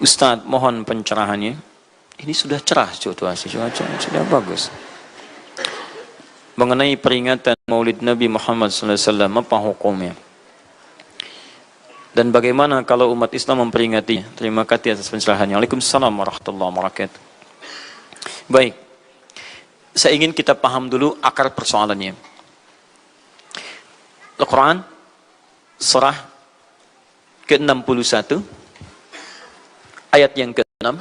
Ustadz, mohon pencerahannya. Ini sudah cerah situasi, cuaca sudah bagus. Mengenai peringatan Maulid Nabi Muhammad SAW, apa hukumnya? Dan bagaimana kalau umat Islam memperingati? Terima kasih atas pencerahannya. Waalaikumsalam warahmatullahi wabarakatuh. Baik, saya ingin kita paham dulu akar persoalannya. Al-Quran, surah ke-61, ayat yang ke-6,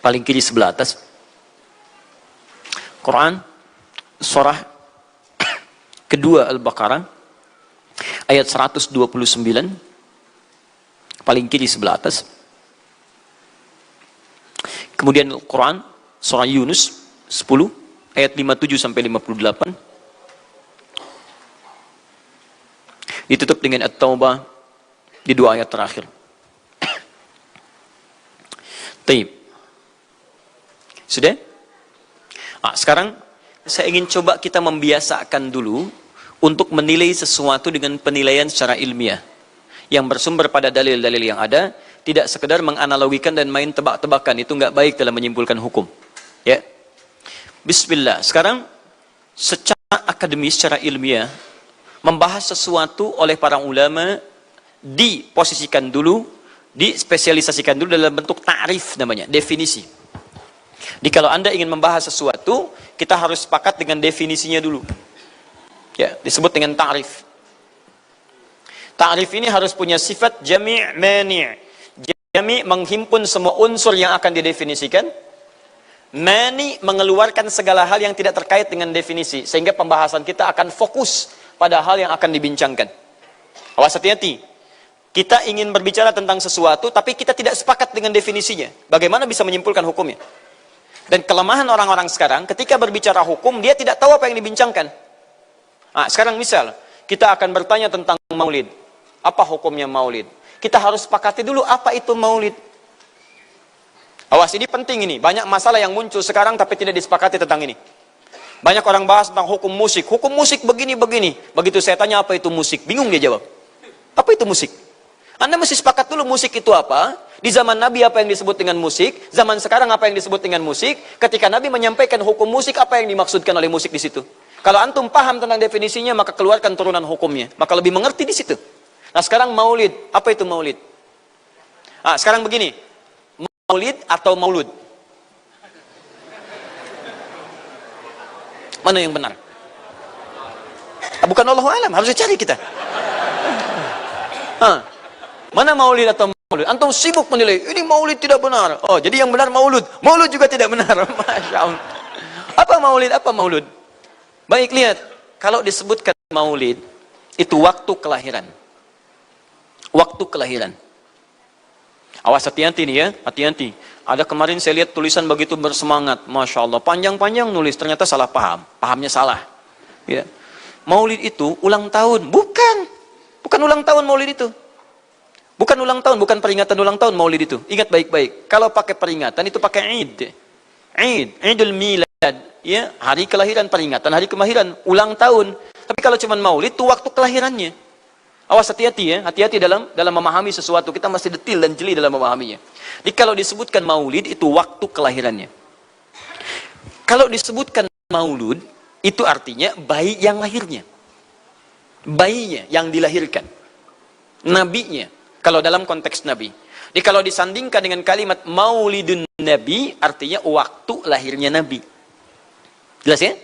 paling kiri sebelah atas. Quran, surah kedua Al-Baqarah, ayat 129, paling kiri sebelah atas. Kemudian Al-Quran, surah Yunus 10, ayat 57 sampai 58. Ditutup dengan At-Taubah di dua ayat terakhir. Taib. Sudah? Sekarang saya ingin coba kita membiasakan dulu untuk menilai sesuatu dengan penilaian secara ilmiah yang bersumber pada dalil-dalil yang ada, tidak sekedar menganalogikan dan main tebak-tebakan. Itu nggak baik dalam menyimpulkan hukum. Ya. Bismillah. Sekarang secara akademis, secara ilmiah, membahas sesuatu oleh para ulama diposisikan dulu, dispesialisasikan dulu dalam bentuk ta'rif namanya, definisi. Jadi kalau Anda ingin membahas sesuatu, kita harus sepakat dengan definisinya dulu. Ya, disebut dengan ta'rif. Ta'rif ini harus punya sifat jami' mani'. Jami' menghimpun semua unsur yang akan didefinisikan. Mani' mengeluarkan segala hal yang tidak terkait dengan definisi, sehingga pembahasan kita akan fokus pada hal yang akan dibincangkan. Awas, hati-hati. Kita ingin berbicara tentang sesuatu, tapi kita tidak sepakat dengan definisinya. Bagaimana bisa menyimpulkan hukumnya? Dan kelemahan orang-orang sekarang, ketika berbicara hukum, dia tidak tahu apa yang dibincangkan. Sekarang misal, kita akan bertanya tentang maulid. Apa hukumnya maulid? Kita harus sepakati dulu apa itu maulid. Awas, ini penting ini. Banyak masalah yang muncul sekarang, tapi tidak disepakati tentang ini. Banyak orang bahas tentang hukum musik. Hukum musik begini-begini. Begitu saya tanya apa itu musik, bingung dia jawab. Apa itu musik? Anda mesti sepakat dulu musik itu apa. Di zaman Nabi apa yang disebut dengan musik. Zaman sekarang apa yang disebut dengan musik. Ketika Nabi menyampaikan hukum musik, apa yang dimaksudkan oleh musik di situ. Kalau antum paham tentang definisinya, maka keluarkan turunan hukumnya. Maka lebih mengerti di situ. Nah sekarang maulid. Apa itu maulid? Sekarang begini. Maulid atau maulud? Mana yang benar? Bukan Allahu a'lam, harus cari kita. Mana maulid atau maulud? Antum sibuk menilai, ini maulid tidak benar. Oh, jadi yang benar maulud. Maulud juga tidak benar. Masya Allah. Apa maulid? Apa maulud? Baik, lihat. Kalau disebutkan maulid, itu waktu kelahiran. Waktu kelahiran. Awas, hati-hati nih ya, hati-hati. Ada kemarin saya lihat tulisan begitu bersemangat, Masya Allah, panjang-panjang nulis, ternyata salah paham, pahamnya salah. Ya. Maulid itu ulang tahun, bukan ulang tahun maulid itu. Bukan ulang tahun, bukan peringatan ulang tahun maulid itu. Ingat baik-baik, kalau pakai peringatan itu pakai Idul Milad, ya, hari kelahiran, peringatan hari kelahiran, ulang tahun. Tapi kalau cuma maulid itu waktu kelahirannya. Awas, hati-hati ya, hati-hati dalam memahami sesuatu. Kita mesti detil dan jeli dalam memahaminya. Jadi kalau disebutkan maulid itu waktu kelahirannya. Kalau disebutkan maulud itu artinya bayi yang lahirnya. Bayinya yang dilahirkan. Nabinya. Kalau dalam konteks Nabi. Jadi kalau disandingkan dengan kalimat maulidun Nabi, artinya waktu lahirnya Nabi. Jelas ya?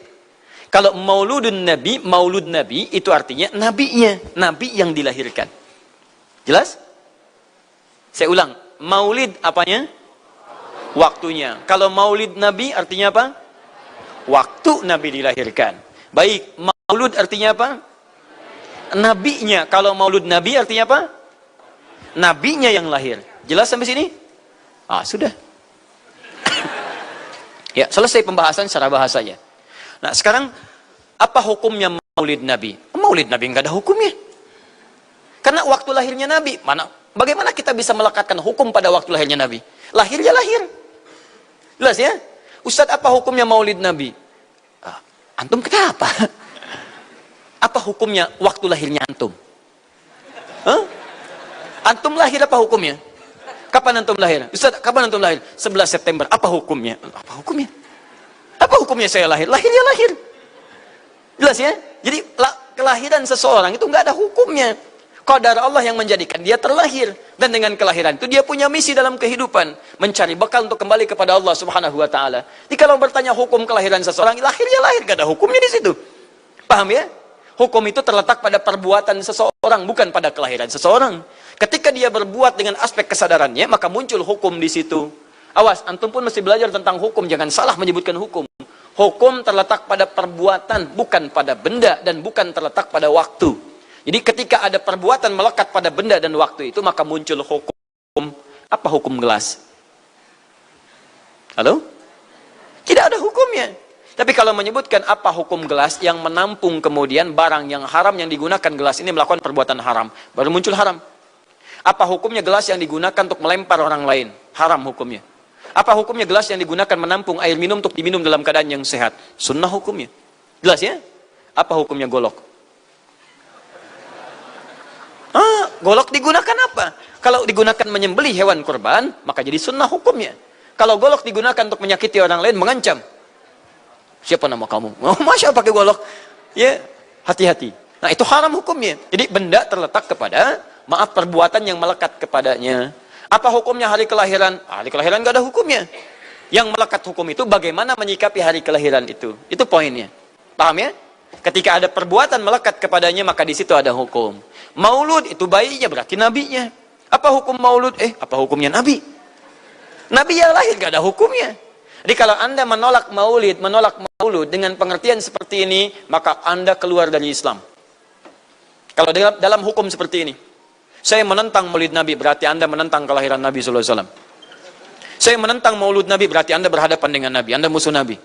Kalau mauludun Nabi, maulud Nabi, itu artinya nabinya. Nabi yang dilahirkan. Jelas? Saya ulang. Maulid apanya? Waktunya. Kalau maulid Nabi artinya apa? Waktu Nabi dilahirkan. Baik, maulud artinya apa? Nabinya. Kalau maulud Nabi artinya apa? Nabinya yang lahir. Jelas sampai sini? Sudah. Ya, selesai pembahasan secara bahasanya. Nah, sekarang apa hukumnya maulid Nabi? Maulid Nabi nggak ada hukumnya. Karena waktu lahirnya Nabi, bagaimana kita bisa melekatkan hukum pada waktu lahirnya Nabi? Lahirnya lahir. Jelas ya? Ustadz, apa hukumnya maulid Nabi? Antum kenapa? Apa hukumnya waktu lahirnya antum? Antum lahir, apa hukumnya? Kapan antum lahir? Ustaz, kapan antum lahir? 11 September. Apa hukumnya? Apa hukumnya? Apa hukumnya saya lahir? Lahir ya lahir. Jelas ya? Jadi kelahiran seseorang itu nggak ada hukumnya. Qadar Allah yang menjadikan dia terlahir, dan dengan kelahiran itu dia punya misi dalam kehidupan, mencari bekal untuk kembali kepada Allah Subhanahu wa taala. Jadi kalau bertanya hukum kelahiran seseorang, lahir ya lahir, gak ada hukumnya di situ. Paham ya? Hukum itu terletak pada perbuatan seseorang, bukan pada kelahiran seseorang. Ketika dia berbuat dengan aspek kesadarannya, maka muncul hukum di situ. Awas, antum pun mesti belajar tentang hukum, jangan salah menyebutkan hukum. Hukum terletak pada perbuatan, bukan pada benda, dan bukan terletak pada waktu. Jadi ketika ada perbuatan melekat pada benda dan waktu itu, maka muncul hukum. Apa hukum gelas? Halo? Tidak ada hukumnya. Tapi kalau menyebutkan apa hukum gelas yang menampung kemudian barang yang haram yang digunakan gelas ini melakukan perbuatan haram, baru muncul haram. Apa hukumnya gelas yang digunakan untuk melempar orang lain? Haram hukumnya. Apa hukumnya gelas yang digunakan menampung air minum untuk diminum dalam keadaan yang sehat? Sunnah hukumnya. Jelas ya? Apa hukumnya golok? Golok digunakan apa? Kalau digunakan menyembelih hewan kurban, maka jadi sunnah hukumnya. Kalau golok digunakan untuk menyakiti orang lain, mengancam. Siapa nama kamu? Oh, masya pakai golok. Ya, hati-hati. Nah, itu haram hukumnya. Jadi benda terletak kepada, maaf, perbuatan yang melekat kepadanya. Apa hukumnya hari kelahiran? Hari kelahiran gak ada hukumnya. Yang melekat hukum itu bagaimana menyikapi hari kelahiran itu. Itu poinnya. Paham ya? Ketika ada perbuatan melekat kepadanya, maka di situ ada hukum. Maulud itu bayinya, berarti nabinya. Apa hukum maulud? Apa hukumnya nabi? Nabi yang lahir gak ada hukumnya. Jadi kalau anda menolak maulud dengan pengertian seperti ini, maka anda keluar dari Islam. Kalau dalam hukum seperti ini, saya menentang maulid Nabi, berarti anda menentang kelahiran Nabi SAW. Saya menentang maulud Nabi, berarti anda berhadapan dengan Nabi, anda musuh Nabi.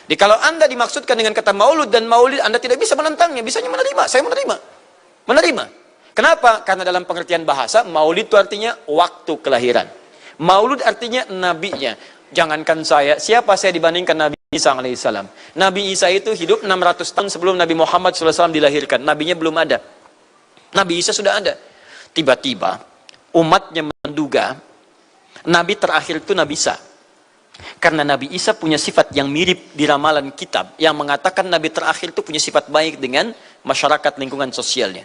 Jadi kalau anda dimaksudkan dengan kata maulud dan maulid, anda tidak bisa menentangnya, bisanya menerima. Saya menerima. Kenapa? Karena dalam pengertian bahasa, maulid itu artinya waktu kelahiran. Maulud artinya nabinya. Jangankan saya, siapa saya dibandingkan Nabi Isa alaihissalam? Nabi Isa itu hidup 600 tahun sebelum Nabi Muhammad SAW dilahirkan. Nabinya belum ada. Nabi Isa sudah ada. Tiba-tiba, umatnya menduga, Nabi terakhir itu Nabi Isa. Karena Nabi Isa punya sifat yang mirip di ramalan kitab, yang mengatakan Nabi terakhir itu punya sifat baik dengan masyarakat lingkungan sosialnya.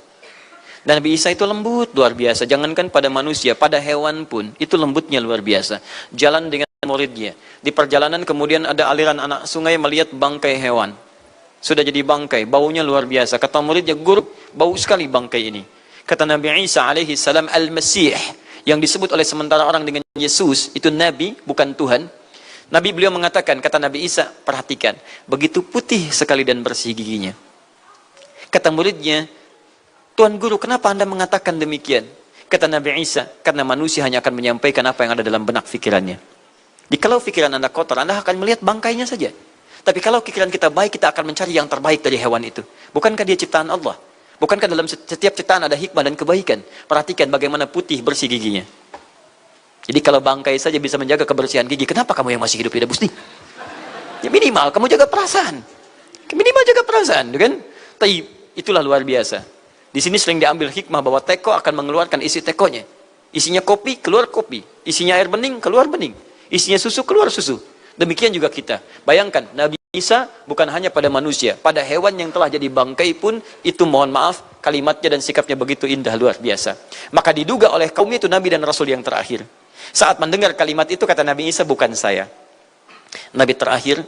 Dan Nabi Isa itu lembut luar biasa, jangankan pada manusia, pada hewan pun itu lembutnya luar biasa. Jalan dengan muridnya, di perjalanan kemudian ada aliran anak sungai melihat bangkai hewan, sudah jadi bangkai, baunya luar biasa. Kata muridnya, guru, bau sekali bangkai ini. Kata Nabi Isa alaihi salam, Al-Masih, yang disebut oleh sementara orang dengan Yesus, itu Nabi, bukan Tuhan. Nabi beliau mengatakan, kata Nabi Isa, perhatikan, begitu putih sekali dan bersih giginya. Kata muridnya, Tuan Guru, kenapa Anda mengatakan demikian? Kata Nabi Isa, karena manusia hanya akan menyampaikan apa yang ada dalam benak pikirannya. Jadi kalau pikiran Anda kotor, Anda akan melihat bangkainya saja. Tapi kalau pikiran kita baik, kita akan mencari yang terbaik dari hewan itu. Bukankah dia ciptaan Allah? Bukankah dalam setiap ciptaan ada hikmah dan kebaikan? Perhatikan bagaimana putih bersih giginya. Jadi kalau bangkai saja bisa menjaga kebersihan gigi, kenapa kamu yang masih hidup tidak mesti? Ya minimal kamu jaga perasaan. Minimal jaga perasaan, kan? Tapi itulah luar biasa. Di sini sering diambil hikmah bahwa teko akan mengeluarkan isi tekonya. Isinya kopi, keluar kopi. Isinya air bening, keluar bening. Isinya susu, keluar susu. Demikian juga kita. Bayangkan, Nabi Isa bukan hanya pada manusia, pada hewan yang telah jadi bangkai pun, itu mohon maaf, kalimatnya dan sikapnya begitu indah, luar biasa. Maka diduga oleh kaum itu Nabi dan Rasul yang terakhir. Saat mendengar kalimat itu, kata Nabi Isa, bukan saya. Nabi terakhir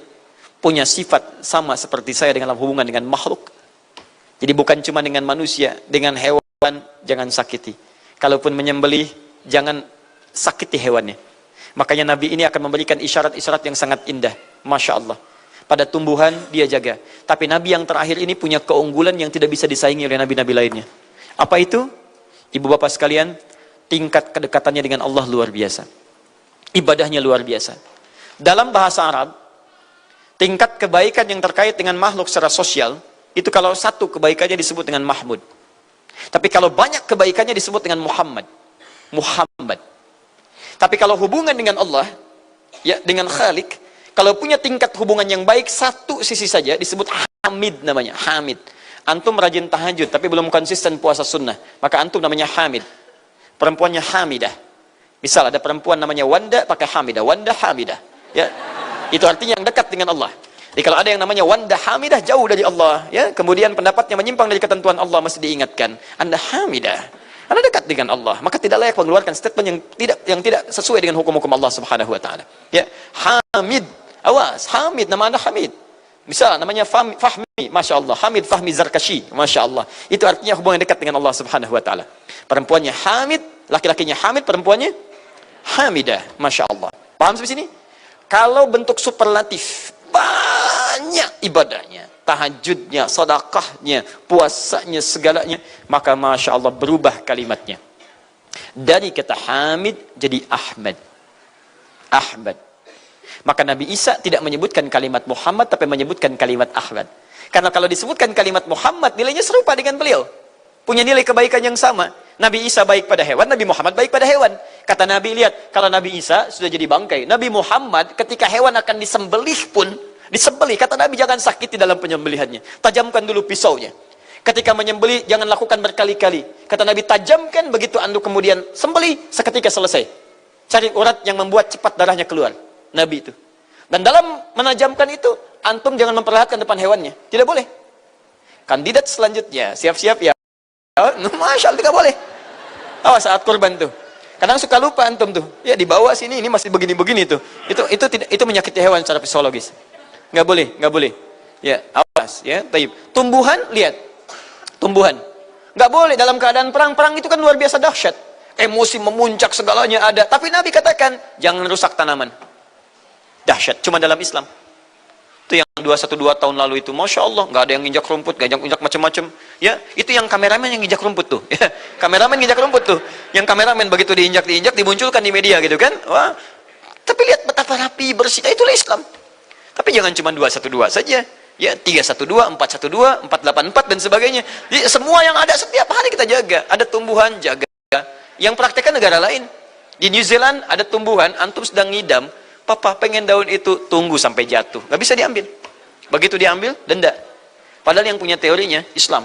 punya sifat sama seperti saya dengan hubungan dengan makhluk. Jadi bukan cuma dengan manusia, dengan hewan jangan sakiti. Kalaupun menyembelih, jangan sakiti hewannya. Makanya Nabi ini akan memberikan isyarat-isyarat yang sangat indah. Masya Allah. Pada tumbuhan dia jaga. Tapi Nabi yang terakhir ini punya keunggulan yang tidak bisa disaingi oleh Nabi-Nabi lainnya. Apa itu? Ibu bapak sekalian, tingkat kedekatannya dengan Allah luar biasa. Ibadahnya luar biasa. Dalam bahasa Arab, tingkat kebaikan yang terkait dengan makhluk secara sosial, itu kalau satu kebaikannya disebut dengan Mahmud. Tapi kalau banyak kebaikannya disebut dengan Muhammad. Tapi kalau hubungan dengan Allah, ya dengan Khalik, kalau punya tingkat hubungan yang baik, satu sisi saja disebut Hamid namanya, Hamid. Antum rajin tahajud, tapi belum konsisten puasa sunnah, maka antum namanya Hamid. Perempuannya Hamidah. Misal ada perempuan namanya Wanda pakai Hamidah, Wanda Hamidah. Ya. Itu artinya yang dekat dengan Allah. Jadi kalau ada yang namanya Wanda Hamidah jauh dari Allah, ya, kemudian pendapatnya menyimpang dari ketentuan Allah, mesti diingatkan, Anda Hamidah, Anda dekat dengan Allah, maka tidak layak mengeluarkan statement yang tidak sesuai dengan hukum-hukum Allah Subhanahu wa taala. Ya, Hamid, awas, Hamid, nama Anda Hamid. Misal namanya Fahmi, Masya Allah, Hamid Fahmi Zarkashi, Masya Allah. Itu artinya hubungan dekat dengan Allah Subhanahu wa taala. Perempuannya Hamid, laki-lakinya Hamid, perempuannya Hamidah, Masya Allah. Paham sampai sini? Kalau bentuk superlatif, banyak ibadahnya, tahajudnya, sedekahnya, puasanya, segalanya, maka Masya Allah berubah kalimatnya. Dari kata Hamid jadi Ahmad. Ahmad. Maka Nabi Isa tidak menyebutkan kalimat Muhammad, tapi menyebutkan kalimat Ahmad. Karena kalau disebutkan kalimat Muhammad, nilainya serupa dengan beliau. Punya nilai kebaikan yang sama. Nabi Isa baik pada hewan, Nabi Muhammad baik pada hewan. Kata Nabi, lihat, kalau Nabi Isa sudah jadi bangkai, Nabi Muhammad ketika hewan akan disembelih pun, disembelih, kata Nabi jangan sakiti dalam penyembelihannya. Tajamkan dulu pisaunya. Ketika menyembelih, jangan lakukan berkali-kali. Kata Nabi, tajamkan, begitu anduk kemudian sembelih, seketika selesai. Cari urat yang membuat cepat darahnya keluar. Nabi itu. Dan dalam menajamkan itu, antum jangan memperlihatkan depan hewannya. Tidak boleh. Kandidat selanjutnya, siap-siap ya. Masya Allah, tidak boleh. Awas saat kurban tuh. Kadang suka lupa antum tuh. Ya di bawah sini ini masih begini-begini tuh. Itu menyakiti hewan secara fisiologis. Nggak boleh, nggak boleh. Ya, awas ya. Taib. Tumbuhan, lihat. Tumbuhan. Nggak boleh dalam keadaan perang itu kan luar biasa dahsyat. Emosi memuncak segalanya ada. Tapi Nabi katakan, jangan rusak tanaman. Dahsyat. Cuma dalam Islam. Itu yang 212 tahun lalu itu, Masya Allah, nggak ada yang injak rumput, nggak injak macam-macam. Ya, itu yang kameramen yang injak rumput tuh. Ya, kameramen injak rumput tuh. Yang kameramen begitu diinjak, dimunculkan di media gitu kan. Wah, tapi lihat betapa rapi, bersih. Itulah Islam. Tapi jangan cuma 212 saja. Ya, 312, 412, 484 dan sebagainya. Jadi, semua yang ada setiap hari kita jaga. Ada tumbuhan, jaga. Yang praktekkan negara lain. Di New Zealand ada tumbuhan, antum sedang ngidam, papa pengen daun itu, tunggu sampai jatuh, nggak bisa diambil. Begitu diambil, denda. Padahal yang punya teorinya Islam,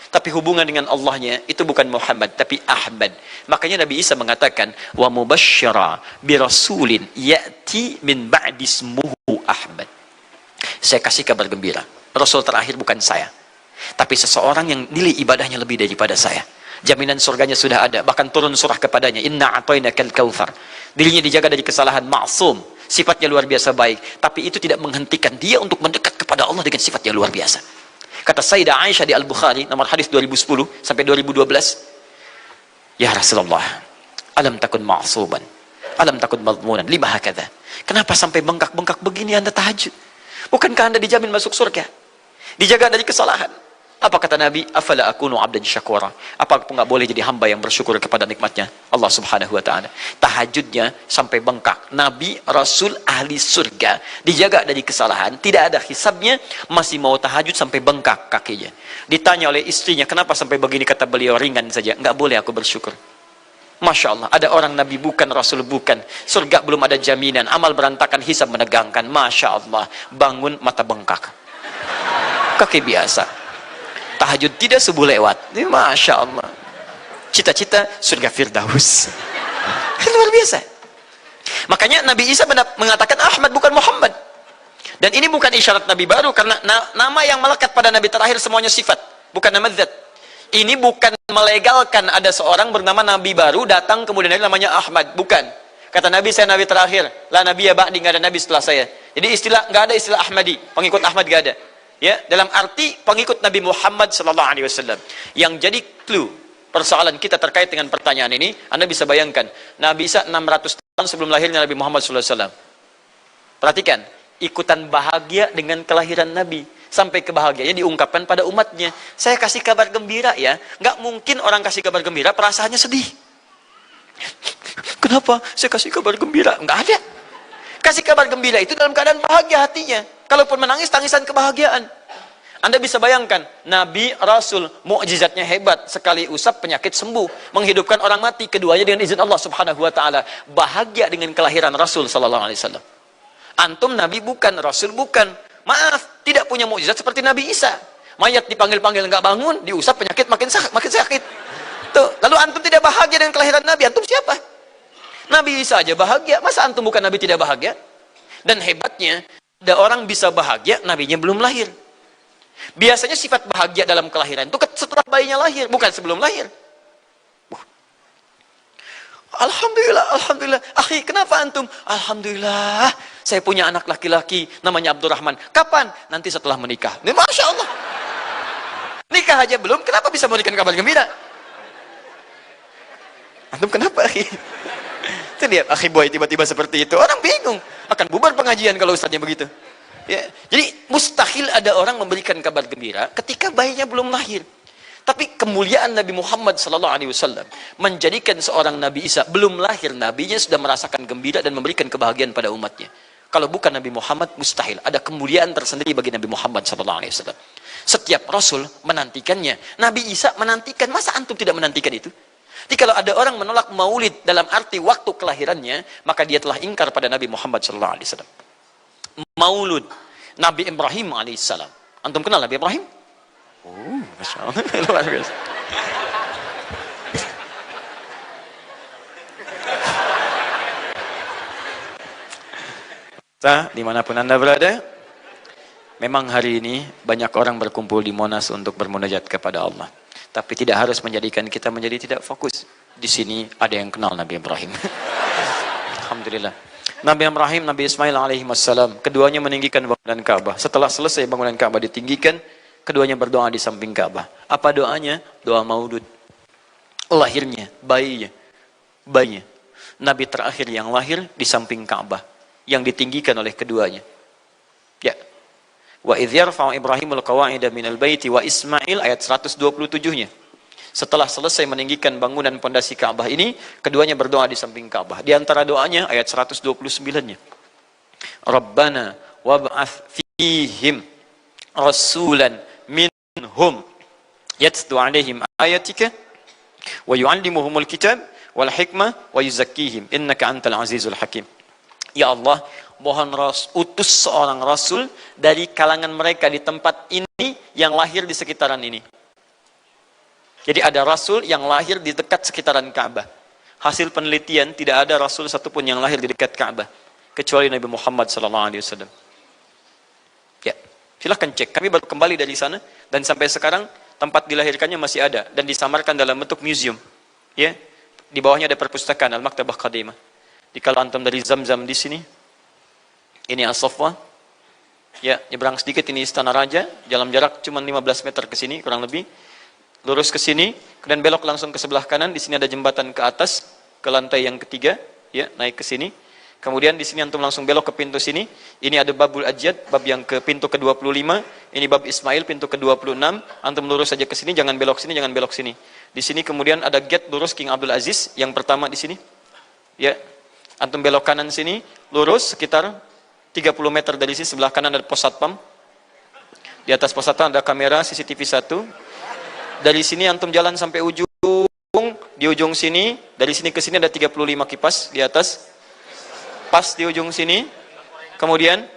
tapi hubungan dengan Allahnya itu bukan Muhammad, tapi Ahmad. Makanya Nabi Isa mengatakan, wa mubasysyara bi rasulin ya'ti min ba'di ismuhu Ahmad. Saya kasih kabar gembira, Rasul terakhir bukan saya, tapi seseorang yang nilai ibadahnya lebih daripada saya. Jaminan surganya sudah ada, bahkan turun surah kepadanya, inna a'tainakal kautsar. Dirinya dijaga dari kesalahan, maksum, sifatnya luar biasa baik, tapi itu tidak menghentikan dia untuk mendekat kepada Allah dengan sifat yang luar biasa. Kata Sayyidah Aisyah di Al-Bukhari, nomor hadis 2010 sampai 2012, ya Rasulullah, alam takun ma'suban, alam takun madmunan, lima hakadha. Kenapa sampai bengkak-bengkak begini Anda tahajud? Bukankah Anda dijamin masuk surga? Dijaga dari kesalahan. Apa kata Nabi? Afala akunu abdan syakura. Apa aku nggak boleh jadi hamba yang bersyukur kepada nikmatnya Allah Subhanahu wa taala. Tahajudnya sampai bengkak. Nabi, Rasul, ahli surga, dijaga dari kesalahan, tidak ada hisabnya, masih mau tahajud sampai bengkak kakinya. Ditanya oleh istrinya, kenapa sampai begini? Kata beliau, ringan saja, nggak boleh aku bersyukur. Masya Allah, ada orang Nabi bukan, Rasul bukan, surga belum ada jaminan, amal berantakan, hisab menegangkan. Masya Allah, bangun mata bengkak, kaki biasa. Tahajud tidak subuh lewat. Ini Masya Allah. Cita-cita surga Firdaus. Luar biasa. Makanya Nabi Isa mengatakan Ahmad bukan Muhammad. Dan ini bukan isyarat Nabi baru, karena nama yang melekat pada Nabi terakhir semuanya sifat, bukan nama zat. Ini bukan melegalkan ada seorang bernama Nabi baru datang kemudian namanya Ahmad. Bukan. Kata Nabi, saya Nabi terakhir. La Nabi ya ba'di, nggak ada Nabi setelah saya. Jadi nggak ada istilah Ahmadi. Pengikut Ahmad nggak ada. Ya, dalam arti pengikut Nabi Muhammad sallallahu alaihi wasallam. Yang jadi clue persoalan kita terkait dengan pertanyaan ini, Anda bisa bayangkan, Nabi Isa 600 tahun sebelum lahirnya Nabi Muhammad sallallahu alaihi wasallam. Perhatikan, ikutan bahagia dengan kelahiran Nabi, sampai kebahagiaannya diungkapkan pada umatnya. Saya kasih kabar gembira ya, nggak mungkin orang kasih kabar gembira perasaannya sedih. Kenapa saya kasih kabar gembira? Nggak ada. Kasih kabar gembira itu dalam keadaan bahagia hatinya. Kalaupun menangis, tangisan kebahagiaan. Anda bisa bayangkan, Nabi, Rasul, mukjizatnya hebat. Sekali usap, penyakit sembuh. Menghidupkan orang mati, keduanya dengan izin Allah Subhanahu wa ta'ala. Bahagia dengan kelahiran Rasul sallallahu alaihi wasallam. Antum Nabi bukan, Rasul bukan. Maaf, tidak punya mukjizat seperti Nabi Isa. Mayat dipanggil-panggil nggak bangun, diusap penyakit makin sakit. Tuh, lalu antum tidak bahagia dengan kelahiran Nabi, antum siapa? Nabi Isa aja bahagia, masa antum bukan Nabi tidak bahagia? Dan hebatnya, ada orang bisa bahagia, nabinya belum lahir. Biasanya sifat bahagia dalam kelahiran itu setelah bayinya lahir, bukan sebelum lahir. Alhamdulillah, alhamdulillah. Akhi, kenapa antum? Alhamdulillah, saya punya anak laki-laki, namanya Abdurrahman. Kapan? Nanti setelah menikah. Ini Masya Allah. Nikah aja belum, kenapa bisa memberikan kabar gembira? Antum kenapa, akhi? Itu lihat, akhi boy tiba-tiba seperti itu. Orang bingung. Akan bubar pengajian kalau ustaznya begitu. Ya. Jadi, mustahil ada orang memberikan kabar gembira ketika bayinya belum lahir. Tapi kemuliaan Nabi Muhammad SAW menjadikan seorang Nabi Isa belum lahir, nabinya sudah merasakan gembira dan memberikan kebahagiaan pada umatnya. Kalau bukan Nabi Muhammad, mustahil. Ada kemuliaan tersendiri bagi Nabi Muhammad SAW. Setiap Rasul menantikannya. Nabi Isa menantikan. Masa antum tidak menantikan itu? Jadi kalau ada orang menolak maulid dalam arti waktu kelahirannya, maka dia telah ingkar pada Nabi Muhammad SAW. Maulud Nabi Ibrahim AS. Antum kenal Nabi Ibrahim? Oh, Masya Allah. Luar biasa. Dimanapun Anda berada, memang hari ini banyak orang berkumpul di Monas untuk bermunajat kepada Allah. Tapi tidak harus menjadikan kita menjadi tidak fokus. Di sini ada yang kenal Nabi Ibrahim. Alhamdulillah. Nabi Ibrahim, Nabi Ismail alaihi wassalam, keduanya meninggikan bangunan Ka'bah. Setelah selesai bangunan Ka'bah ditinggikan, keduanya berdoa di samping Ka'bah. Apa doanya? Doa maulud. Lahirnya, bayinya. Nabi terakhir yang lahir di samping Ka'bah, yang ditinggikan oleh keduanya. Ya. Wa idh yarfa'u Ibrahimul qawa'ida minal baiti wa Ismail, ayat 127-nya. Setelah selesai meninggikan bangunan pondasi Ka'bah ini, keduanya berdoa di samping Ka'bah. Di antara doanya ayat 129-nya. Rabbana wab'ath fihim rasulan minhum yatlu 'alaihim ayatika wa yu'allimuhumul kitab wal hikmah wa yuzakkihim innaka antal azizul hakim. Ya Allah, mohon utus seorang rasul dari kalangan mereka di tempat ini yang lahir di sekitaran ini. Jadi ada rasul yang lahir di dekat sekitaran Ka'bah. Hasil penelitian, tidak ada rasul satupun yang lahir di dekat Ka'bah kecuali Nabi Muhammad SAW. Ya, silahkan cek. Kami baru kembali dari sana dan sampai sekarang tempat dilahirkannya masih ada dan disamarkan dalam bentuk museum. Ya, di bawahnya ada perpustakaan Al-Maktabah Qadimah. Di kalau antum dari Zamzam di sini, ini As-Saffah. Ya, nyebrang sedikit ini Istana Raja, dalam jarak cuma 15 meter ke sini kurang lebih. Lurus ke sini, kemudian belok langsung ke sebelah kanan. Di sini ada jembatan ke atas, ke lantai yang ketiga, ya, naik ke sini. Kemudian di sini antum langsung belok ke pintu sini. Ini ada Babul Ajjad, bab yang ke pintu ke-25. Ini bab Ismail, pintu ke-26. Antum lurus saja ke sini, jangan belok sini, jangan belok sini. Di sini kemudian ada gate lurus King Abdul Aziz, yang pertama di sini. Ya, antum belok kanan sini, lurus sekitar 30 meter dari sini, sebelah kanan ada pos satpam. Di atas pos satpam ada kamera CCTV 1. Dari sini antum jalan sampai ujung, di ujung sini, dari sini ke sini ada 35 kipas di atas. Pas di ujung sini. Kemudian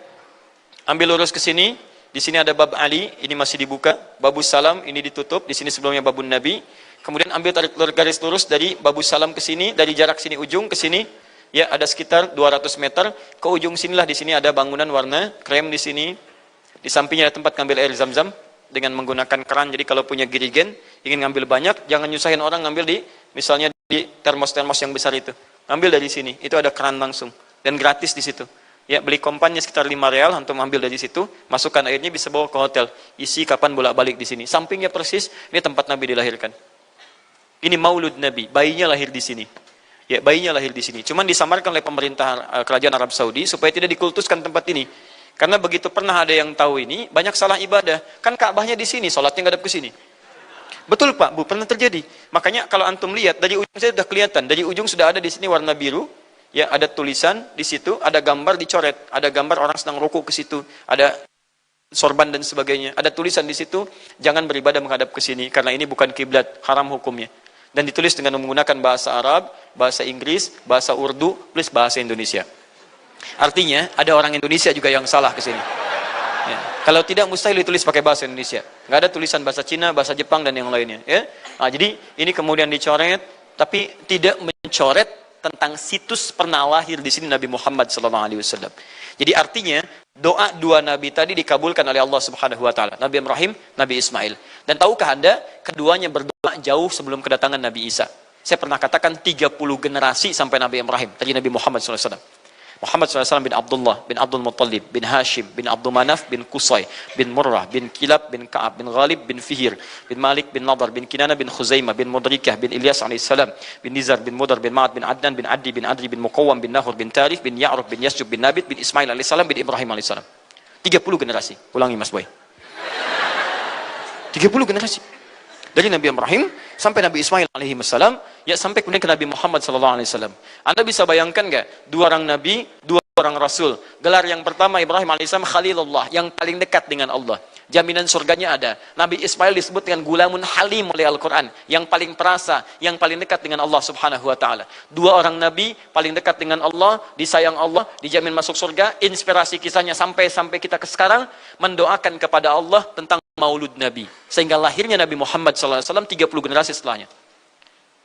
ambil lurus ke sini, di sini ada bab Ali, ini masih dibuka. Babus Salam ini ditutup, di sini sebelumnya babun Nabi. Kemudian ambil tarik garis lurus dari Babus Salam ke sini, dari jarak sini ujung ke sini, ya ada sekitar 200 meter. Ke ujung sinilah, di sini ada bangunan warna krem di sini. Di sampingnya ada tempat ngambil air Zam-Zam dengan menggunakan keran. Jadi kalau punya girigen, ingin ngambil banyak, jangan nyusahin orang ngambil di, misalnya di termos-termos yang besar itu. Ngambil dari sini, itu ada keran langsung. Dan gratis di situ. Ya, beli kompannya sekitar 5 real, antum ambil dari situ, masukkan airnya, bisa bawa ke hotel. Isi kapan bolak-balik di sini. Sampingnya persis, ini tempat Nabi dilahirkan. Ini maulud Nabi, bayinya lahir di sini. Ya, bayinya lahir di sini. Cuman disamarkan oleh pemerintah kerajaan Arab Saudi supaya tidak dikultuskan tempat ini. Karena begitu pernah ada yang tahu ini, banyak salah ibadah. Kan Ka'bahnya di sini, sholatnya ngadep ke sini. Betul Pak, Bu, pernah terjadi. Makanya kalau antum lihat, dari ujung saya sudah kelihatan. Dari ujung sudah ada di sini warna biru. Ya, ada tulisan di situ, ada gambar dicoret. Ada gambar orang sedang rukuk ke situ. Ada sorban dan sebagainya. Ada tulisan di situ, jangan beribadah menghadap ke sini. Karena ini bukan kiblat, haram hukumnya. Dan ditulis dengan menggunakan bahasa Arab, bahasa Inggris, bahasa Urdu, plus bahasa Indonesia. Artinya ada orang Indonesia juga yang salah ke sini. Ya. Kalau tidak mustahil ditulis pakai bahasa Indonesia. Nggak ada tulisan bahasa Cina, bahasa Jepang dan yang lainnya. Ya. Nah, jadi ini kemudian dicoret, tapi tidak mencoret tentang situs pernah lahir di sini Nabi Muhammad SAW. Jadi artinya doa dua nabi tadi dikabulkan oleh Allah Subhanahu wa taala. Nabi Ibrahim, Nabi Ismail. Dan tahukah Anda, keduanya berdoa jauh sebelum kedatangan Nabi Isa. Saya pernah katakan 30 generasi sampai Nabi Ibrahim, tadi Nabi Muhammad SAW. Muhammad SAW bin Abdullah, bin Abdul Muttalib, bin Hashim, bin Abdul Manaf, bin Qusay, bin Murrah, bin Kilab, bin Ka'ab, bin Ghalib, bin Fihir, bin Malik, bin Nadar, bin Kinana, bin Khuzaimah, bin Mudrikah, bin Ilyas alaihissalam, bin Nizar, bin Mudar, bin Ma'ad, bin Adnan, bin Addi, bin Adri, bin Muqawwam, bin Nahur, bin Tarif, bin Ya'ruf, bin Yasjub, bin Nabit, bin Ismail alaihissalam, bin Ibrahim alaihissalam. 30 generasi. Ulangi Mas Boy. 30 generasi. Dari Nabi Ibrahim sampai Nabi Ismail alaihi wassalam, ya sampai kemudian ke Nabi Muhammad sallallahu alaihi wasallam. Anda bisa bayangkan nggak? Dua orang nabi, dua orang rasul. Gelar yang pertama Ibrahim alaihissalam Khalilullah, yang paling dekat dengan Allah. Jaminan surganya ada. Nabi Ismail disebut dengan gulamun halim oleh Al-Quran, yang paling perasa, yang paling dekat dengan Allah Subhanahu wa taala. Dua orang nabi paling dekat dengan Allah, disayang Allah, dijamin masuk surga. Inspirasi kisahnya sampai kita ke sekarang mendoakan kepada Allah tentang maulud Nabi, sehingga lahirnya Nabi Muhammad SAW 30 generasi setelahnya.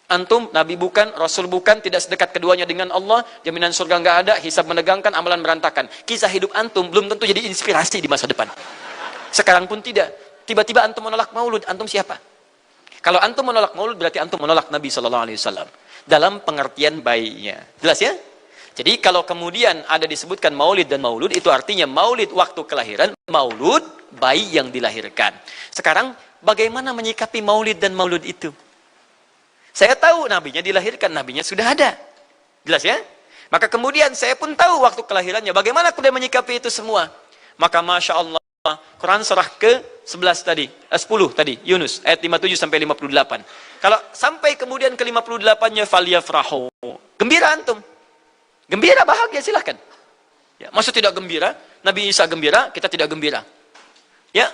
Antum, Nabi bukan, Rasul bukan, tidak sedekat keduanya dengan Allah, jaminan surga nggak ada, hisab menegangkan, amalan berantakan. Kisah hidup antum belum tentu jadi inspirasi di masa depan. Sekarang pun tidak. Tiba-tiba antum menolak maulud, antum siapa? Kalau antum menolak maulud, berarti antum menolak Nabi SAW dalam pengertian baiknya. Jelas ya? Jadi kalau kemudian ada disebutkan maulid dan maulud, itu artinya maulid waktu kelahiran, maulud bayi yang dilahirkan. Sekarang bagaimana menyikapi maulid dan maulud itu? Saya tahu nabinya dilahirkan, nabinya sudah ada. Jelas ya? Maka kemudian saya pun tahu waktu kelahirannya. Bagaimana kemudian menyikapi itu semua? Maka Masya Allah, Quran surah ke-11 tadi, 10 tadi, Yunus, ayat 57 sampai 58. Kalau sampai kemudian ke 58-nya, faliyafrahu. Gembira antum. Gembira, bahagia, silahkan. Ya, maksud tidak gembira, Nabi Isa gembira, kita tidak gembira. Ya,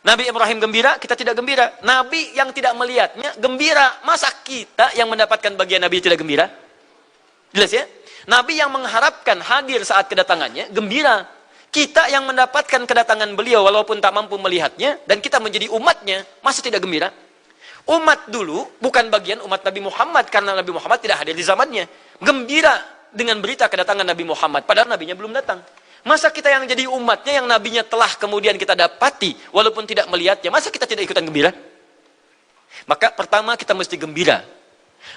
Nabi Ibrahim gembira, kita tidak gembira. Nabi yang tidak melihatnya gembira, masa kita yang mendapatkan bagian Nabi tidak gembira? Jelas ya? Nabi yang mengharapkan hadir saat kedatangannya gembira. Kita yang mendapatkan kedatangan beliau walaupun tak mampu melihatnya, dan kita menjadi umatnya, masa tidak gembira? Umat dulu bukan bagian umat Nabi Muhammad, karena Nabi Muhammad tidak hadir di zamannya. Gembira dengan berita kedatangan Nabi Muhammad, padahal nabinya belum datang. Masa kita yang jadi umatnya, yang nabinya telah kemudian kita dapati walaupun tidak melihatnya, masa kita tidak ikutan gembira? Maka pertama kita mesti gembira.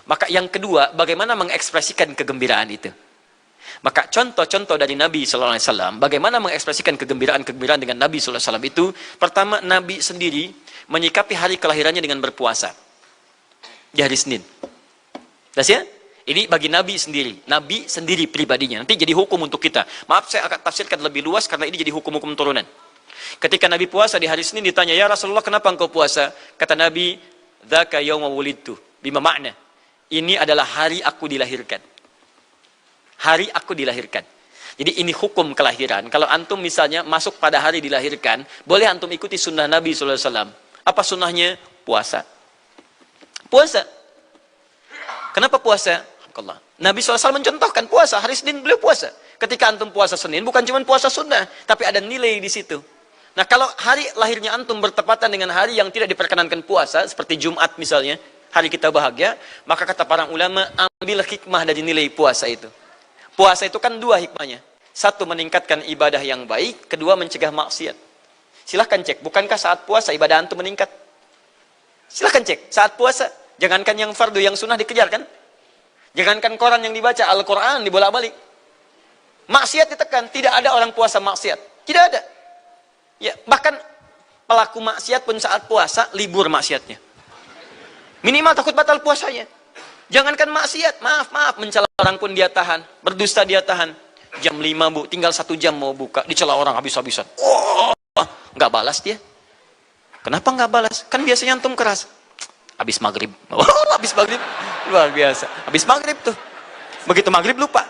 Maka yang kedua, bagaimana mengekspresikan kegembiraan itu? Maka contoh-contoh dari Nabi SAW, bagaimana mengekspresikan kegembiraan-kegembiraan dengan Nabi SAW itu, pertama Nabi sendiri menyikapi hari kelahirannya dengan berpuasa di hari Senin. Jelas ya? Ini bagi Nabi sendiri pribadinya. Nanti jadi hukum untuk kita. Maaf, saya akan tafsirkan lebih luas karena ini jadi hukum-hukum turunan. Ketika Nabi puasa di hari Senin, ditanya, ya Rasulullah, kenapa engkau puasa? Kata Nabi, dzaka yauma wulidtu, bima makna. Ini adalah hari aku dilahirkan. Hari aku dilahirkan. Jadi ini hukum kelahiran. Kalau antum misalnya masuk pada hari dilahirkan, boleh antum ikuti sunnah Nabi SAW. Apa sunnahnya? Puasa. Puasa. Kenapa puasa? Nabi SAW mencontohkan puasa. Hari Senin beliau puasa. Ketika antum puasa Senin, bukan cuma puasa sunnah, tapi ada nilai di situ. Nah, kalau hari lahirnya antum bertepatan dengan hari yang tidak diperkenankan puasa, seperti Jumat misalnya, hari kita bahagia, maka kata para ulama, ambil hikmah dari nilai puasa itu. Puasa itu kan dua hikmahnya. Satu, meningkatkan ibadah yang baik. Kedua, mencegah maksiat. Silahkan cek, bukankah saat puasa ibadah antum meningkat? Silahkan cek, saat puasa. Jangankan yang fardu, yang sunnah dikejar kan? Jangankan koran yang dibaca, Al-Quran dibolak-balik. Maksiat ditekan, tidak ada orang puasa maksiat. Tidak ada. Ya, bahkan pelaku maksiat pun saat puasa, libur maksiatnya. Minimal takut batal puasanya. Jangankan maksiat, maaf, mencela orang pun dia tahan. Berdusta dia tahan. Jam 5 bu, tinggal 1 jam mau buka, dicela orang habis-habisan. Oh, nggak balas dia. Kenapa nggak balas? Kan biasanya antum keras. Habis maghrib. Oh, habis maghrib. Luar biasa. Habis maghrib tuh. Begitu maghrib lupa.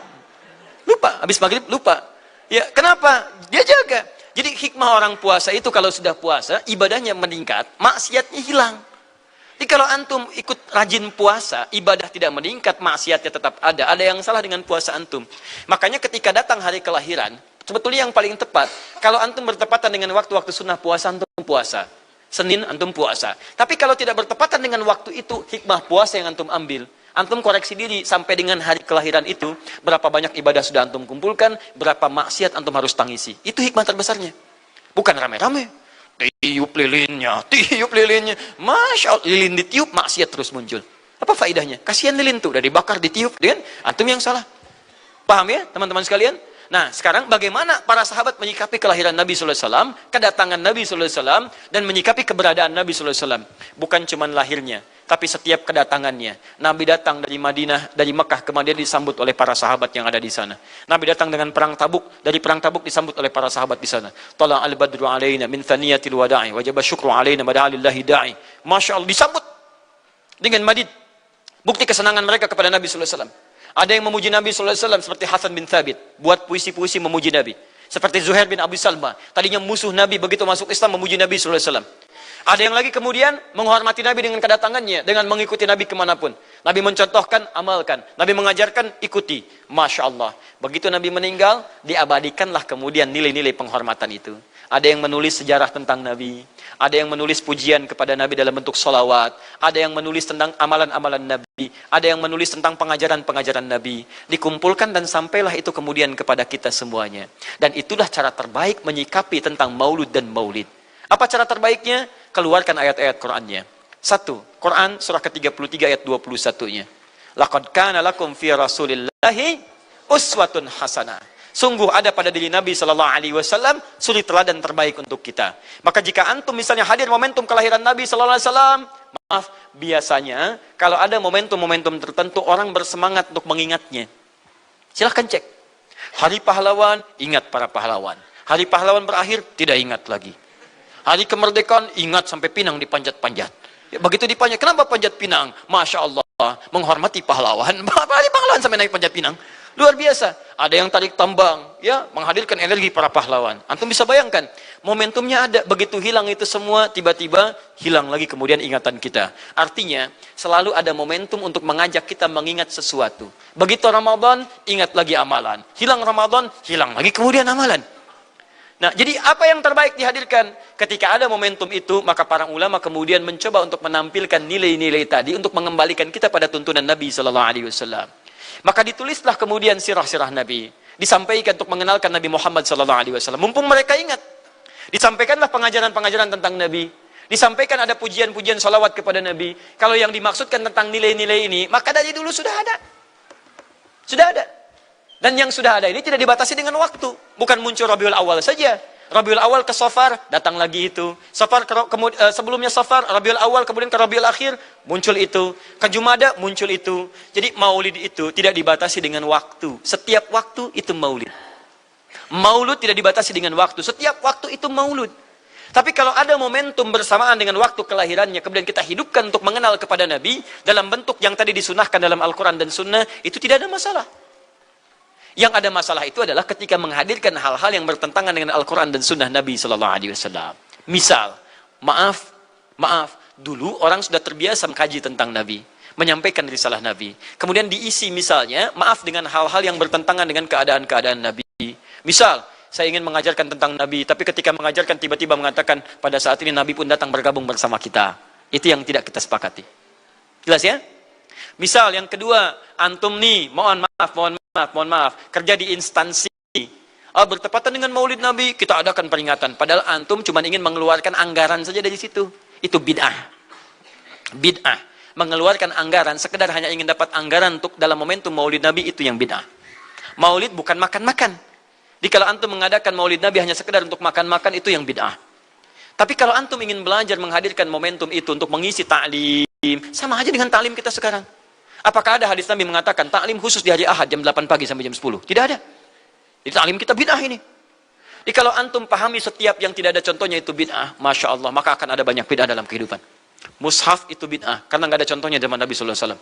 Habis maghrib lupa. Ya, kenapa? Dia jaga. Jadi hikmah orang puasa itu kalau sudah puasa, ibadahnya meningkat, maksiatnya hilang. Jadi kalau antum ikut rajin puasa, ibadah tidak meningkat, maksiatnya tetap ada. Ada yang salah dengan puasa antum. Makanya ketika datang hari kelahiran, sebetulnya yang paling tepat, kalau antum bertepatan dengan waktu-waktu sunnah puasa, antum puasa. Senin antum puasa. Tapi kalau tidak bertepatan dengan waktu itu, hikmah puasa yang antum ambil, Antum koreksi diri sampai dengan hari kelahiran itu, berapa banyak ibadah sudah antum kumpulkan, berapa maksiat antum harus tangisi. Itu hikmah terbesarnya. Bukan rame-rame. Tiup lilinnya, tiup lilinnya. Masya Allah, lilin ditiup, maksiat terus muncul. Apa faedahnya? Kasihan lilin tuh, udah dibakar, ditiup, dengan antum yang salah. Paham ya, teman-teman sekalian? Nah, sekarang bagaimana para sahabat menyikapi kelahiran Nabi sallallahu alaihi wasallam, kedatangan Nabi sallallahu alaihi wasallam, dan menyikapi keberadaan Nabi sallallahu alaihi wasallam. Bukan cuma lahirnya, tapi setiap kedatangannya. Nabi datang dari Madinah, dari Mekah ke Madinah disambut oleh para sahabat yang ada di sana. Nabi datang dengan perang Tabuk, dari perang Tabuk disambut oleh para sahabat di sana. Tala al-badru alaina min thaniyatil wada'i, wajaba syukru alaina mada'alillahi da'i. Masya Allah, disambut dengan madid. Bukti kesenangan mereka kepada Nabi sallallahu alaihi wasallam. Ada yang memuji Nabi sallallahu alaihi wasallam seperti Hasan bin Thabit, buat puisi-puisi memuji Nabi. Seperti Zuhair bin Abi Salma, tadinya musuh Nabi, begitu masuk Islam memuji Nabi sallallahu alaihi wasallam. Ada yang lagi kemudian menghormati Nabi dengan kedatangannya, dengan mengikuti Nabi kemanapun. Nabi mencontohkan, amalkan. Nabi mengajarkan, ikuti. Masya Allah. Begitu Nabi meninggal, diabadikanlah kemudian nilai-nilai penghormatan itu. Ada yang menulis sejarah tentang Nabi. Ada yang menulis pujian kepada Nabi dalam bentuk sholawat. Ada yang menulis tentang amalan-amalan Nabi. Ada yang menulis tentang pengajaran-pengajaran Nabi. Dikumpulkan dan sampailah itu kemudian kepada kita semuanya. Dan itulah cara terbaik menyikapi tentang maulud dan maulid. Apa cara terbaiknya? Keluarkan ayat-ayat Qur'annya. 1. Quran surah ke-33 ayat 21-nya. Laqad kana lakum fi Rasulillahi uswatun hasanah. Sungguh ada pada diri Nabi sallallahu alaihi wasallam suri teladan terbaik untuk kita. Maka jika antum misalnya hadir momentum kelahiran Nabi sallallahu alaihi wasallam, maaf, biasanya kalau ada momentum-momentum tertentu orang bersemangat untuk mengingatnya. Silahkan cek. Hari pahlawan, ingat para pahlawan. Hari pahlawan berakhir, tidak ingat lagi. Hari kemerdekaan, ingat sampai pinang dipanjat-panjat. Ya, begitu dipanjat, kenapa panjat pinang? Masya Allah, menghormati pahlawan. Hari pahlawan sampai naik panjat pinang. Luar biasa. Ada yang tarik tambang, ya, menghadirkan energi para pahlawan. Antum bisa bayangkan, momentumnya ada. Begitu hilang itu semua, tiba-tiba hilang lagi kemudian ingatan kita. Artinya, selalu ada momentum untuk mengajak kita mengingat sesuatu. Begitu Ramadan, ingat lagi amalan. Hilang Ramadan, hilang lagi kemudian amalan. Nah, jadi apa yang terbaik dihadirkan? Ketika ada momentum itu, maka para ulama kemudian mencoba untuk menampilkan nilai-nilai tadi untuk mengembalikan kita pada tuntunan Nabi sallallahu alaihi wasallam. Maka ditulislah kemudian sirah-sirah Nabi, disampaikan untuk mengenalkan Nabi Muhammad sallallahu alaihi wasallam. Mumpung mereka ingat, disampaikanlah pengajaran-pengajaran tentang Nabi, disampaikan ada pujian-pujian salawat kepada Nabi. Kalau yang dimaksudkan tentang nilai-nilai ini, maka dari dulu sudah ada. Sudah ada. Dan yang sudah ada ini tidak dibatasi dengan waktu. Bukan muncul Rabiul Awal saja. Rabiul Awal ke Safar, datang lagi itu. Safar sebelumnya Safar, Rabiul Awal, kemudian ke Rabiul Akhir, muncul itu. Ke Jumada, muncul itu. Jadi maulid itu tidak dibatasi dengan waktu. Setiap waktu itu maulid. Maulud tidak dibatasi dengan waktu. Setiap waktu itu maulud. Tapi kalau ada momentum bersamaan dengan waktu kelahirannya, kemudian kita hidupkan untuk mengenal kepada Nabi, dalam bentuk yang tadi disunahkan dalam Al-Quran dan Sunnah, itu tidak ada masalah. Yang ada masalah itu adalah ketika menghadirkan hal-hal yang bertentangan dengan Al-Quran dan Sunnah Nabi Sallallahu Alaihi Wasallam. Misal, maaf, dulu orang sudah terbiasa mengkaji tentang Nabi, menyampaikan risalah Nabi. Kemudian diisi misalnya, maaf, dengan hal-hal yang bertentangan dengan keadaan-keadaan Nabi. Misal, saya ingin mengajarkan tentang Nabi, tapi ketika mengajarkan tiba-tiba mengatakan, pada saat ini Nabi pun datang bergabung bersama kita. Itu yang tidak kita sepakati. Jelas ya? Misal yang kedua, antum nih, mohon maaf, kerja di instansi. Bertepatan dengan Maulid Nabi, kita adakan peringatan. Padahal antum cuma ingin mengeluarkan anggaran saja dari situ. Itu bid'ah. Bid'ah. Mengeluarkan anggaran, sekedar hanya ingin dapat anggaran untuk dalam momentum Maulid Nabi, itu yang bid'ah. Maulid bukan makan-makan. Jadi kalau antum mengadakan Maulid Nabi hanya sekedar untuk makan-makan, itu yang bid'ah. Tapi kalau antum ingin belajar menghadirkan momentum itu untuk mengisi ta'lim, sama aja dengan ta'lim kita sekarang. Apakah ada hadis Nabi mengatakan taklim khusus di hari Ahad jam 8 pagi sampai jam 10? Tidak ada. Jadi taklim kita bid'ah ini. Jadi kalau antum pahami setiap yang tidak ada contohnya itu bid'ah, Masya Allah, maka akan ada banyak bid'ah dalam kehidupan. Mushaf itu bid'ah, karena nggak ada contohnya zaman Nabi Sallallahu Alaihi Wasallam.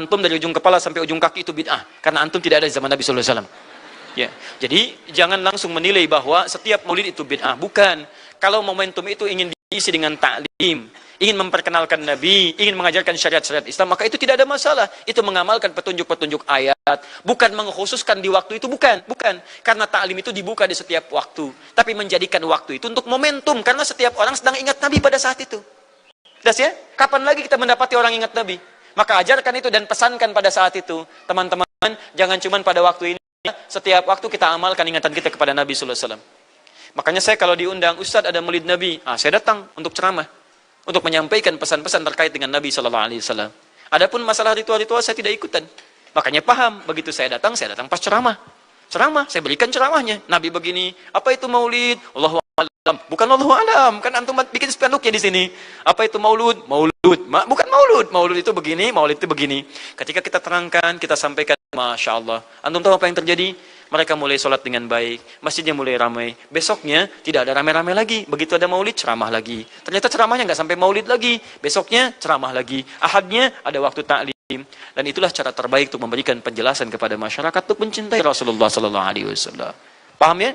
Antum dari ujung kepala sampai ujung kaki itu bid'ah, karena antum tidak ada di zaman Nabi Sallallahu Alaihi Wasallam. Ya, jadi jangan langsung menilai bahwa setiap maulid itu bid'ah. Bukan. Kalau momentum itu ingin diisi dengan taklim, ingin memperkenalkan Nabi, ingin mengajarkan syariat-syariat Islam, maka itu tidak ada masalah. Itu mengamalkan petunjuk-petunjuk ayat, bukan mengkhususkan di waktu itu, bukan. Karena taklim itu dibuka di setiap waktu, tapi menjadikan waktu itu untuk momentum, karena setiap orang sedang ingat Nabi pada saat itu. Jelas ya? Kapan lagi kita mendapati orang ingat Nabi? Maka ajarkan itu dan pesankan pada saat itu. Teman-teman, jangan cuma pada waktu ini, setiap waktu kita amalkan ingatan kita kepada Nabi sallallahu alaihi wasallam. Makanya saya kalau diundang, Ustadz ada maulid Nabi, saya datang untuk ceramah, untuk menyampaikan pesan-pesan terkait dengan Nabi sallallahu alaihi wasallam. Adapun masalah ritual-ritual saya tidak ikutan. Makanya paham, begitu saya datang pas ceramah. Ceramah, saya berikan ceramahnya. Nabi begini, apa itu maulid? Allahu a'lam. Bukan Allahu a'lam, kan antum bikin spanduknya di sini. Apa itu maulud? Maulud. Bukan maulud. Maulud itu begini, maulid itu begini. Ketika kita terangkan, kita sampaikan, Masya Allah. Antum tahu apa yang terjadi? Mereka mulai sholat dengan baik, masjidnya mulai ramai. Besoknya tidak ada ramai-ramai lagi. Begitu ada maulid, ceramah lagi. Ternyata ceramahnya nggak sampai maulid lagi. Besoknya ceramah lagi. Ahadnya ada waktu ta'lim. Dan itulah cara terbaik untuk memberikan penjelasan kepada masyarakat untuk mencintai Rasulullah sallallahu alaihi wasallam. Paham ya?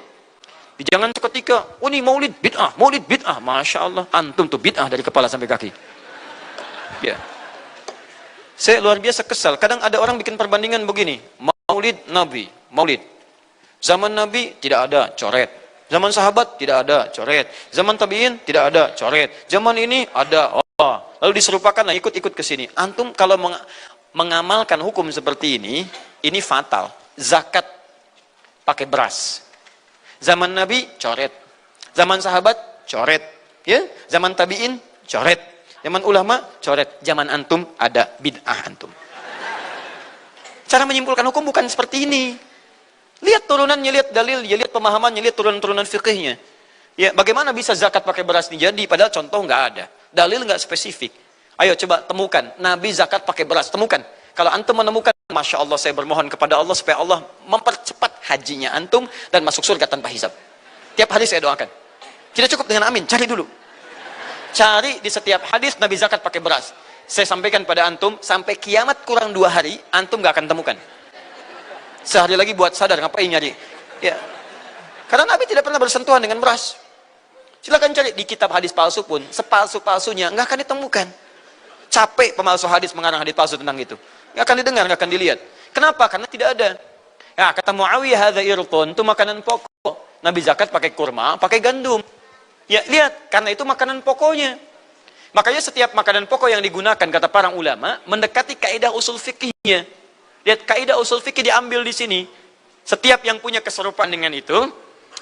Jangan seketika, ini maulid bid'ah, Masya Allah. Antum tuh bid'ah dari kepala sampai kaki. Ya. Saya luar biasa kesal. Kadang ada orang bikin perbandingan begini. Maulid Nabi, maulid. Zaman Nabi tidak ada coret. Zaman sahabat tidak ada coret. Zaman tabi'in tidak ada coret. Zaman ini ada. Lalu diserupakan, ikut-ikut ke sini. Antum kalau mengamalkan hukum seperti ini fatal. Zakat pakai beras. Zaman Nabi coret. Zaman sahabat coret. Ya, zaman tabi'in coret. Zaman ulama coret. Zaman antum ada bid'ah antum. Cara menyimpulkan hukum bukan seperti ini. Lihat turunannya, lihat dalilnya, lihat pemahamannya, lihat turunan-turunan fikihnya. Ya, bagaimana bisa zakat pakai beras ini jadi? Padahal contoh nggak ada, dalil nggak spesifik. Ayo coba temukan, Nabi zakat pakai beras, temukan. Kalau antum menemukan, Masya Allah, saya bermohon kepada Allah supaya Allah mempercepat hajinya antum dan masuk surga tanpa hisab. Tiap hari saya doakan. Tidak cukup dengan amin, cari dulu. Cari di setiap hadis Nabi zakat pakai beras. Saya sampaikan pada antum, sampai kiamat kurang 2 hari, antum nggak akan temukan. Sehari lagi buat sadar, ngapain nyari? Ya. Karena Nabi tidak pernah bersentuhan dengan beras. Silakan cari di kitab hadis palsu pun, sepalsu-palsunya nggak akan ditemukan. Capek pemalsu hadis mengarang hadis palsu tentang itu. Nggak akan didengar, nggak akan dilihat. Kenapa? Karena tidak ada. Ya, kata Muawiyah, hadza irqun, itu makanan pokok. Nabi zakat pakai kurma, pakai gandum. Ya, lihat, karena itu makanan pokoknya. Makanya setiap makanan pokok yang digunakan, kata para ulama, mendekati kaidah usul fikihnya. Lihat, kaidah usul fikih diambil di sini. Setiap yang punya keserupaan dengan itu,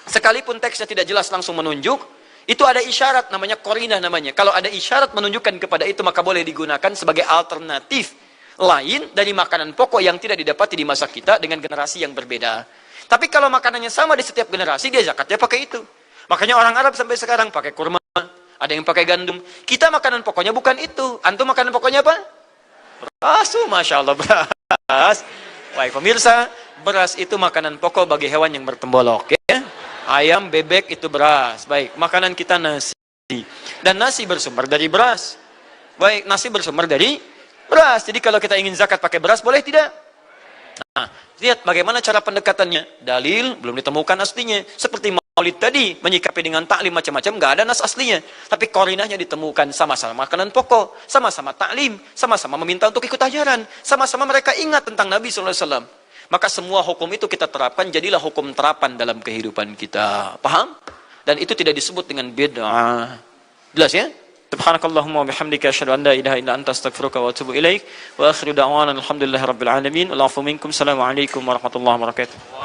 sekalipun teksnya tidak jelas langsung menunjuk, itu ada isyarat, namanya qarinah namanya. Kalau ada isyarat menunjukkan kepada itu, maka boleh digunakan sebagai alternatif lain dari makanan pokok yang tidak didapati di masa kita dengan generasi yang berbeda. Tapi kalau makanannya sama di setiap generasi, dia zakatnya pakai itu. Makanya orang Arab sampai sekarang pakai kurma, ada yang pakai gandum. Kita makanan pokoknya bukan itu. Antum makanan pokoknya apa? Beras, Masya Allah, beras. Baik pemirsa, beras itu makanan pokok bagi hewan yang bertembolok, ya. Ayam, bebek itu beras. Baik, makanan kita nasi. Dan nasi bersumber dari beras. Baik, nasi bersumber dari beras. Jadi kalau kita ingin zakat pakai beras, boleh tidak? Nah, lihat bagaimana cara pendekatannya. Dalil belum ditemukan aslinya. Seperti maulid tadi, menyikapi dengan taklim macam-macam, nggak ada nas aslinya. Tapi qarinahnya ditemukan, sama-sama makanan pokok, sama-sama taklim, sama-sama meminta untuk ikut ajaran, sama-sama mereka ingat tentang Nabi SAW. Maka semua hukum itu kita terapkan, jadilah hukum terapan dalam kehidupan kita. Paham? Dan itu tidak disebut dengan bid'ah. Jelas ya? Subhanakallahumma wa bihamdika asyhadu an la ilaha illa anta astaghfiruka wa atubu ilaik. Wa akhiru da'wana alhamdulillahirabbil alamin. Wal 'afu minkum. Assalamualaikum warahmatullahi wabarakatuh.